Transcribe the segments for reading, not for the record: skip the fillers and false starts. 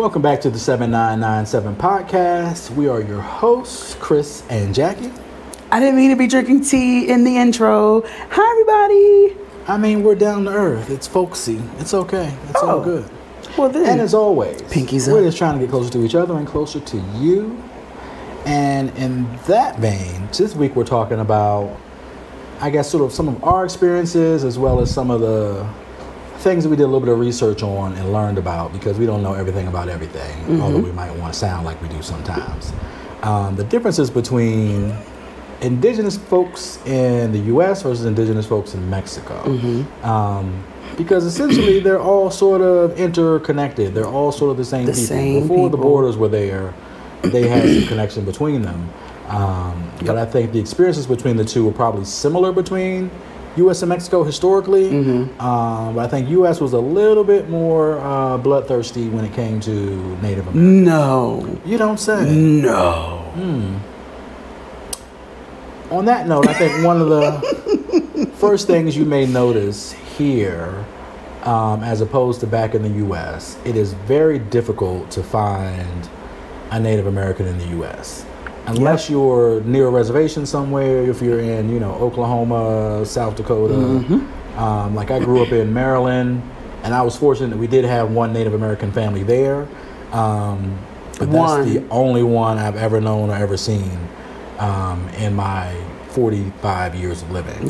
Welcome back to the 7997 podcast. We are your hosts, Chris and Jackie. I didn't mean to be drinking tea in the intro. Hi, everybody. I mean, we're down to earth. It's folksy. It's okay. It's all good. Well, then. And as always, pinkies we're up. just trying to get closer to each other and closer to you. And in that vein, this week we're talking about, I guess, sort of some of our experiences as well as some of the things that we did a little bit of research on and learned about, because we don't know everything about everything, although we might want to sound like we do sometimes. The differences between indigenous folks in the U.S. versus indigenous folks in Mexico. Because essentially they're all sort of interconnected. They're all sort of the same people. Before the borders were there, they had some connection between them. But I think the experiences between the two were probably similar between U.S. and Mexico historically. But I think U.S. was a little bit more bloodthirsty when it came to Native Americans. No. You don't say? No. On that note, I think one of the first things you may notice here, as opposed to back in the U.S., it is very difficult to find a Native American in the U.S. Unless you're near a reservation somewhere, if you're in, Oklahoma, South Dakota. Like I grew up in Maryland, and I was fortunate that we did have one Native American family there. But that's the only one I've ever known or ever seen in my 45 years of living.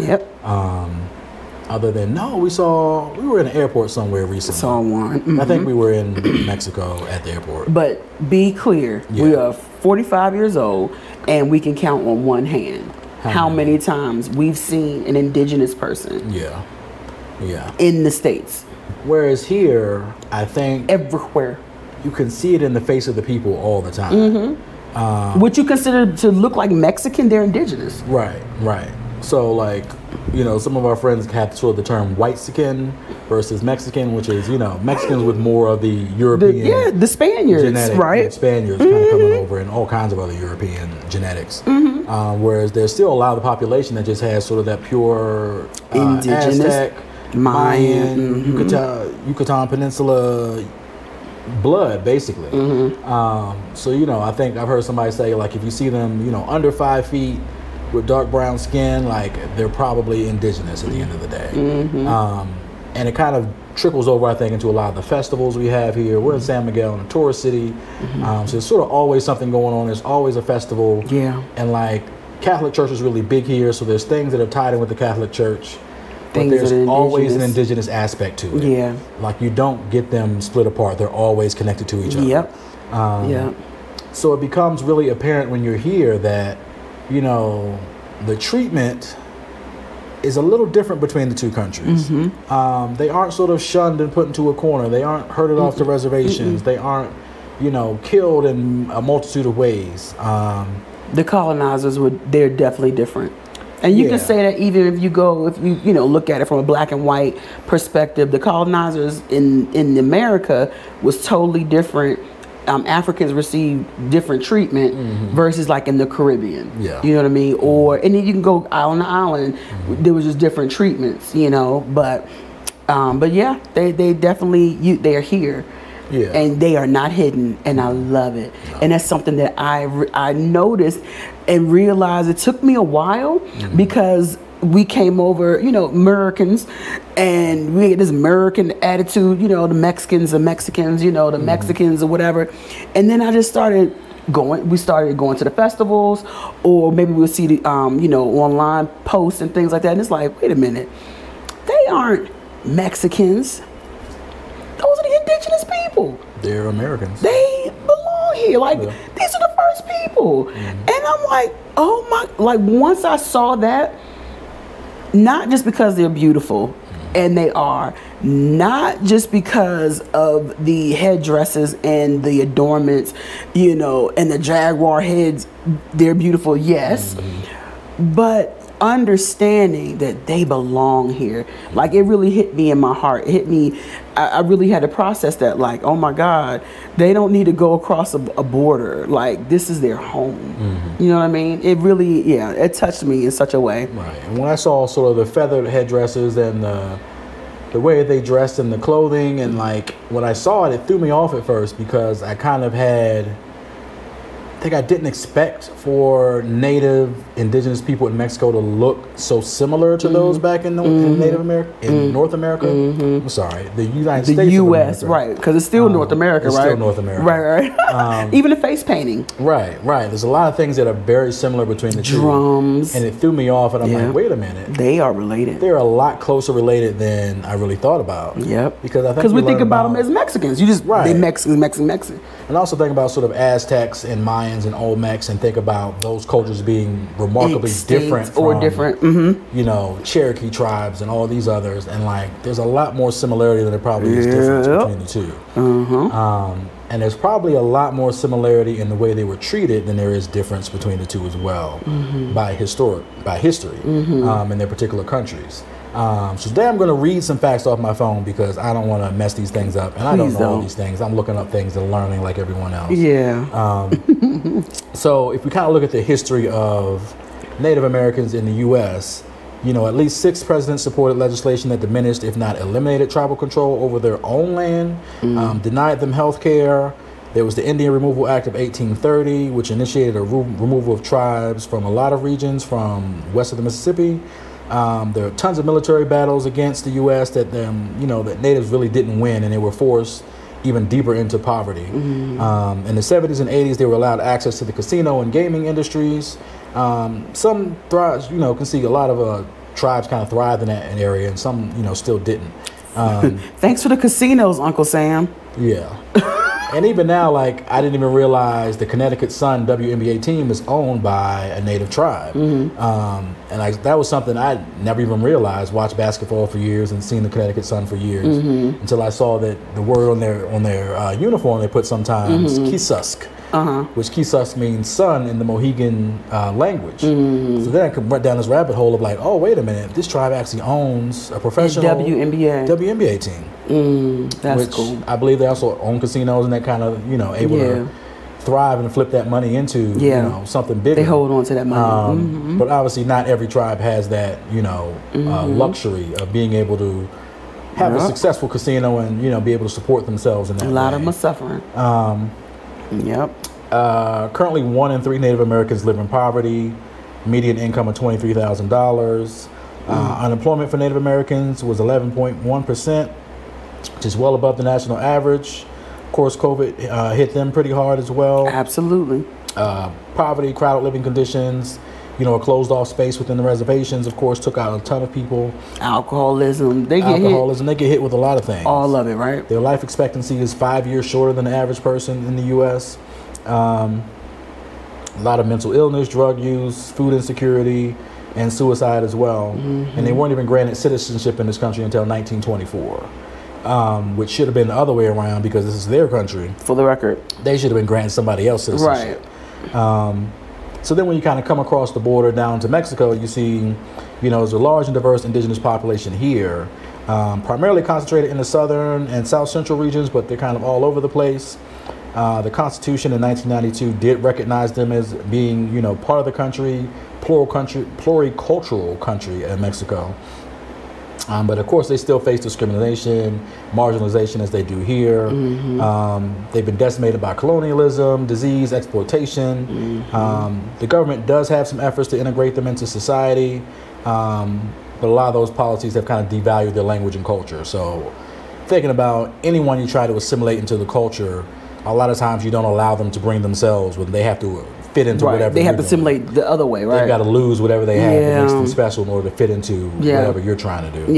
Other than, we were in an airport somewhere recently. Saw one. I think we were in Mexico at the airport. But be clear, we are 45 years old, and we can count on one hand how many times we've seen an indigenous person in the States. Whereas here, I think everywhere you can see it in the face of the people all the time. What you consider to look like Mexican, they're indigenous. Right. So, some of our friends have sort of the term white-sican versus Mexican, which is, Mexicans with more of the European... the Spaniards, right? The Spaniards kind of coming over and all kinds of other European genetics. Whereas there's still a lot of the population that just has sort of that pure indigenous, Aztec, Mayan, Yucatan Peninsula blood, basically. So, I think I've heard somebody say, if you see them, under 5 feet, with dark brown skin, they're probably indigenous at the end of the day. And it kind of trickles over, I think, into a lot of the festivals we have here. We're in San Miguel, in a tourist city. So there's sort of always something going on. There's always a festival. And Catholic Church is really big here, so there's things that are tied in with the Catholic Church. But there's always an indigenous aspect to it. You don't get them split apart. They're always connected to each other. So it becomes really apparent when you're here that the treatment is a little different between the two countries. They aren't sort of shunned and put into a corner. They aren't herded off to reservations. They aren't, killed in a multitude of ways. The colonizers they're definitely different. And you can say that even if you look at it from a black and white perspective, the colonizers in America was totally different. Africans received different treatment versus in the Caribbean. You know what I mean? And then you can go island to island. There was just different treatments, But yeah, they definitely they're here. And they are not hidden, and I love it. And that's something that I noticed and realized. It took me a while because we came over, Americans, and we get this American attitude, the Mexicans are Mexicans, the Mexicans or whatever. And then I just started we started going to the festivals, or maybe we'll see the, online posts and things like that. And it's like, wait a minute, they aren't Mexicans. Those are the indigenous people. They're Americans. They belong here. These are the first people. And I'm like, oh my, once I saw that, not just because they're beautiful, and they are, not just because of the headdresses and the adornments, and the jaguar heads, they're beautiful, yes, but understanding that they belong here. It really hit me in my heart. It hit me. I really had to process that. Oh my God, they don't need to go across a border. This is their home. You know what I mean? It really, it touched me in such a way. Right. And when I saw sort of the feathered headdresses and the the way they dressed and the clothing, and like when I saw it, it threw me off at first because I kind of had. I think I didn't expect for native indigenous people in Mexico to look so similar to those back in, in Native America, in North America. I'm sorry, the United States. The U.S., right? Because it's still North America, it's right? Still North America, right. Even the face painting, right. There's a lot of things that are very similar between the two. Drums, and it threw me off, and I'm like, wait a minute, they are related. They're a lot closer related than I really thought about. Yep. Because we think about them as Mexicans. You just they Mexican. And also think about sort of Aztecs and Mayans and Olmecs, and think about those cultures being remarkably different from, you know, Cherokee tribes and all these others. And like, there's a lot more similarity than there probably is difference between the two. And there's probably a lot more similarity in the way they were treated than there is difference between the two as well, by history, in their particular countries. So today I'm going to read some facts off my phone because I don't want to mess these things up, and I don't know all these things. I'm looking up things and learning like everyone else. Yeah. So if we kind of look at the history of Native Americans in the U.S., you know, at least 6 presidents supported legislation that diminished, if not eliminated, tribal control over their own land, denied them health care. There was the Indian Removal Act of 1830, which initiated a removal of tribes from a lot of regions from west of the Mississippi. There are tons of military battles against the U.S. that you know, that natives really didn't win, and they were forced even deeper into poverty. In the 70s and 80s, they were allowed access to the casino and gaming industries. Some thrive, you know, can see a lot of tribes kind of thrived in that area, and some, you know, still didn't. Thanks for the casinos, Uncle Sam. Yeah. And even now, like, I didn't even realize the Connecticut Sun WNBA team is owned by a native tribe. And that was something I never even realized. Watched basketball for years and seen the Connecticut Sun for years until I saw that the word on their uniform they put sometimes Kisusk, which Kisusk means sun in the Mohegan language. So then I could run down this rabbit hole of like, oh, wait a minute, this tribe actually owns a professional WNBA team. That's cool. I believe they also own casinos and that kind of, you know, able to thrive and flip that money into, you know, something bigger. They hold on to that money. But obviously not every tribe has that, you know, luxury of being able to have a successful casino and, you know, be able to support themselves in that way. A lot of them are suffering. Currently 1 in 3 Native Americans live in poverty, median income of $23,000. Unemployment for Native Americans was 11.1%, which is well above the national average. Of course, COVID hit them pretty hard as well. Absolutely. Poverty, crowded living conditions, you know, a closed off space within the reservations, of course, took out a ton of people. Alcoholism. They get hit with a lot of things. All of it, right? Their life expectancy is 5 years shorter than the average person in the U.S. A lot of mental illness, drug use, food insecurity, and suicide as well. And they weren't even granted citizenship in this country until 1924, which should have been the other way around because this is their country. For the record. They should have been granted somebody else citizenship. Right. So then when you kind of come across the border down to Mexico, you see, you know, there's a large and diverse indigenous population here, primarily concentrated in the southern and south central regions, but they're kind of all over the place. The Constitution in 1992 did recognize them as being, you know, part of the country, pluricultural country in Mexico. But of course, they still face discrimination, marginalization as they do here. They've been decimated by colonialism, disease, exploitation. The government does have some efforts to integrate them into society, but a lot of those policies have kind of devalued their language and culture. So thinking about anyone you try to assimilate into the culture, a lot of times you don't allow them to bring themselves when they have to fit into whatever. They have to assimilate the other way, right? They've got to lose whatever they have that makes them special in order to fit into whatever you're trying to do.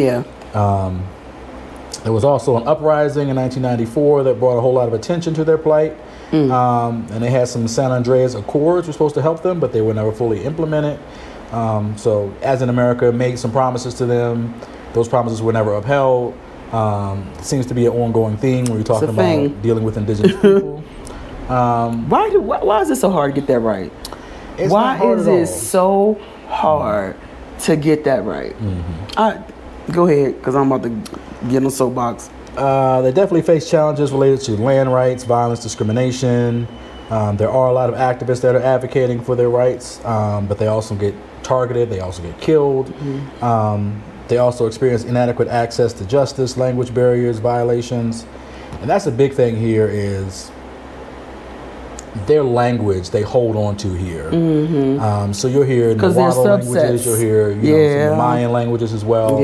There was also an uprising in 1994 that brought a whole lot of attention to their plight. And they had some San Andreas Accords were supposed to help them, but they were never fully implemented. So as in America, made some promises to them. Those promises were never upheld. Seems to be an ongoing theme when you're talking about dealing with indigenous people. Why is it so hard to get that right? Why is it so hard to get that right? Go ahead, because I'm about to get on a soapbox. They definitely face challenges related to land rights, violence, discrimination. There are a lot of activists that are advocating for their rights, but they also get targeted. They also get killed. They also experience inadequate access to justice, language barriers, violations. And that's a big thing here is their language they hold on to here. So you'll hear Nahuatl languages, you'll hear some of the Mayan languages as well.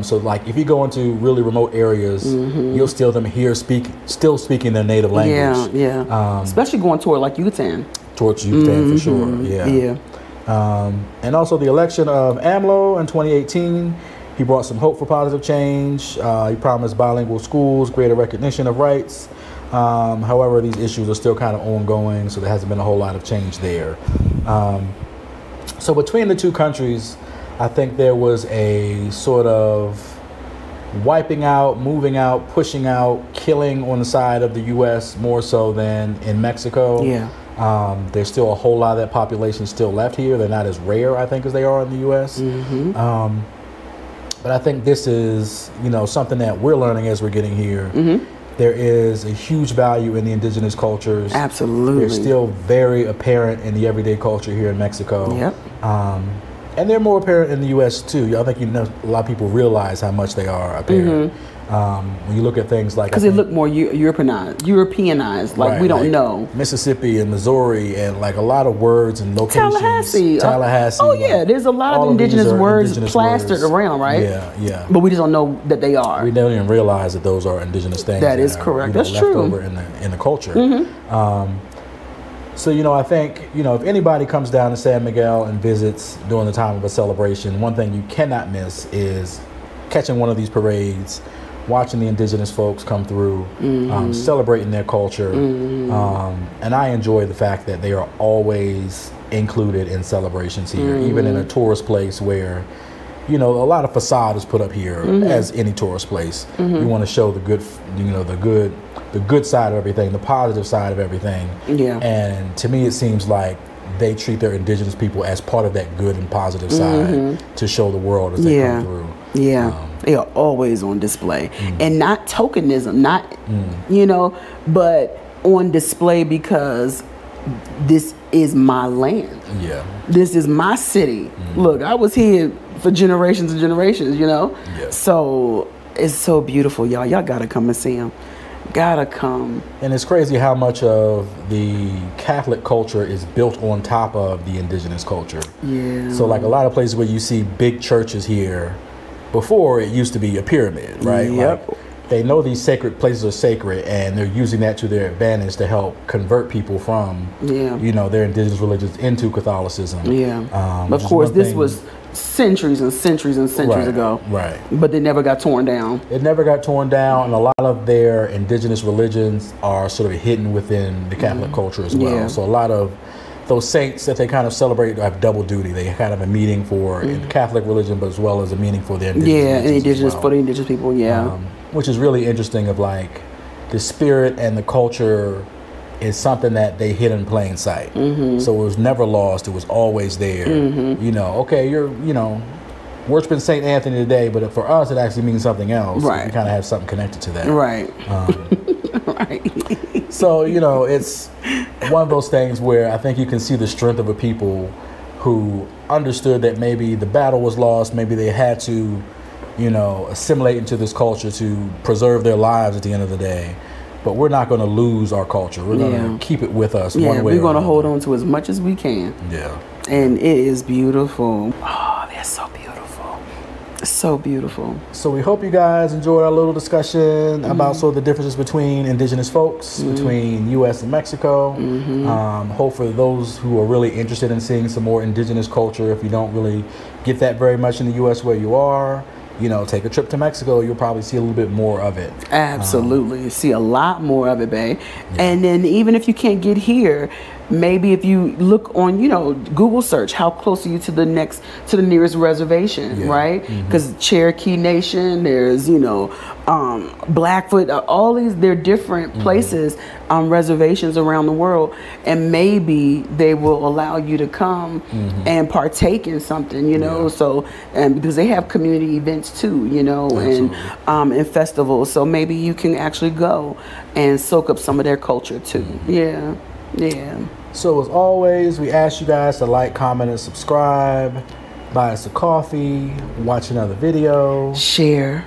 So like if you go into really remote areas, you'll still hear still speaking their native language. Especially going toward like Yucatan. Towards Yucatan for sure. And also the election of AMLO in 2018. He brought some hope for positive change. He promised bilingual schools, greater recognition of rights. However, these issues are still kind of ongoing, so there hasn't been a whole lot of change there. So between the two countries, I think there was a sort of wiping out, moving out, pushing out, killing on the side of the U.S. more so than in Mexico. There's still a whole lot of that population still left here. They're not as rare, I think, as they are in the U.S. But I think this is, something that we're learning as we're getting here. There is a huge value in the indigenous cultures. Absolutely. They're still very apparent in the everyday culture here in Mexico. And they're more apparent in the U.S. too. I think a lot of people realize how much they are apparent. When you look at things like... Because they look more Europeanized, like we don't know. Mississippi and Missouri and like a lot of words and locations. Tallahassee. Oh yeah, there's a lot of indigenous words plastered around, right? But we just don't know that they are. We don't even realize that those are indigenous things. That is correct. That's left true. over in the culture. So, I think, if anybody comes down to San Miguel and visits during the time of a celebration, one thing you cannot miss is catching one of these parades, watching the indigenous folks come through, celebrating their culture. And I enjoy the fact that they are always included in celebrations here, even in a tourist place where, a lot of facade is put up here, as any tourist place. You want to show the good, the good side of everything, the positive side of everything. And to me, it seems like they treat their indigenous people as part of that good and positive side to show the world as they come through. They are always on display, and not tokenism, but on display because this is my land. This is my city. Look, I was here for generations and generations, So it's so beautiful, y'all. Y'all gotta come and see them. Gotta come. And it's crazy how much of the Catholic culture is built on top of the indigenous culture. So like a lot of places where you see big churches here, before it used to be a pyramid, right? Like they know these sacred places are sacred, and they're using that to their advantage to help convert people from, their indigenous religions into Catholicism. Of course, this was centuries and centuries and centuries ago. But they never got torn down. It never got torn down, and a lot of their indigenous religions are sort of hidden within the Catholic culture as well. So a lot of those saints that they kind of celebrate have double duty. They kind of a meaning for the Catholic religion, but as well as a meaning for the indigenous for the indigenous people. Which is really interesting. Of like the spirit and the culture is something that they hid in plain sight. So it was never lost. It was always there. Okay, you're worshiping Saint Anthony today, but for us it actually means something else. We kind of have something connected to that. So, it's one of those things where I think you can see the strength of a people who understood that maybe the battle was lost, maybe they had to, assimilate into this culture to preserve their lives at the end of the day. But we're not going to lose our culture. We're going to keep it with us one way we're going to hold on to as much as we can. And it is beautiful. Oh, that's so beautiful. So beautiful. So we hope you guys enjoyed our little discussion about sort of the differences between indigenous folks, between U.S. and Mexico. Hope for those who are really interested in seeing some more indigenous culture, if you don't really get that very much in the U.S. where you are, take a trip to Mexico. You'll probably see a little bit more of it. Absolutely. See a lot more of it, babe. And then even if you can't get here, maybe if you look on, Google search, how close are you to the nearest reservation, right? Because Cherokee Nation, there's, Blackfoot, all these, they're different places, reservations around the world, and maybe they will allow you to come and partake in something, so, and because they have community events too, and festivals, so maybe you can actually go and soak up some of their culture too. So as always, we ask you guys to like, comment, and subscribe. buy us a coffee, watch another video, share,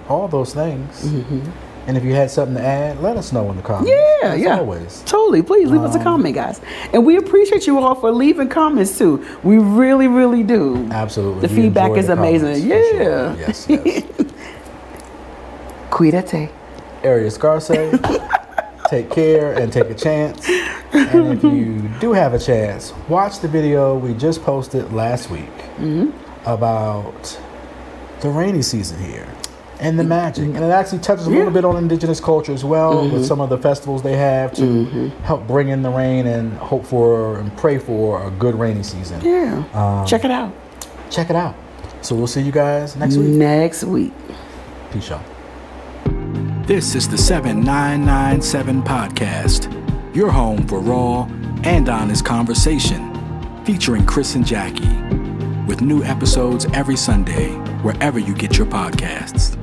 all those things. And if you had something to add, let us know in the comments. Yeah. Always. Totally. Please leave us a comment, guys. And we appreciate you all for leaving comments too. We really, really do. Absolutely. The feedback is amazing. Yeah. Sure. Yes. Cuídate. Arius Garce. Take care and take a chance. And if you do have a chance, watch the video we just posted last week about the rainy season here and the magic. And it actually touches a little bit on indigenous culture as well, with some of the festivals they have to help bring in the rain and hope for and pray for a good rainy season. Check it out. Check it out. So we'll see you guys next week. Peace, y'all. This is the 7997 Podcast, your home for raw and honest conversation, featuring Chris and Jackie, with new episodes every Sunday, wherever you get your podcasts.